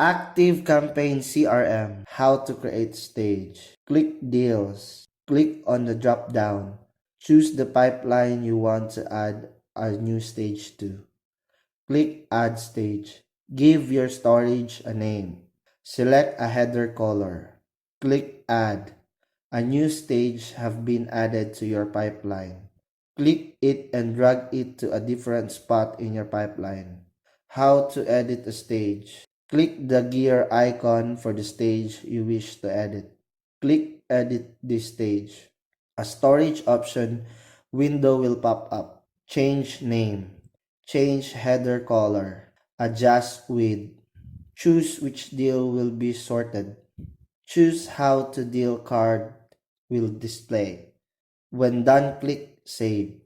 ActiveCampaign CRM. How to create stage. Click Deals. Click on the drop down. Choose the pipeline you want to add a new stage to. Click Add Stage. Give your storage a name. Select a header color. Click Add. A new stage have been added to your pipeline. Click it and drag it to a different spot in your pipeline. How to edit a stage. Click the gear icon for the stage you wish to edit. Click Edit this stage. A storage option window will pop up. Change name. Change header color. Adjust width. Choose which deal will be sorted. Choose how to deal card will display. When done, click Save.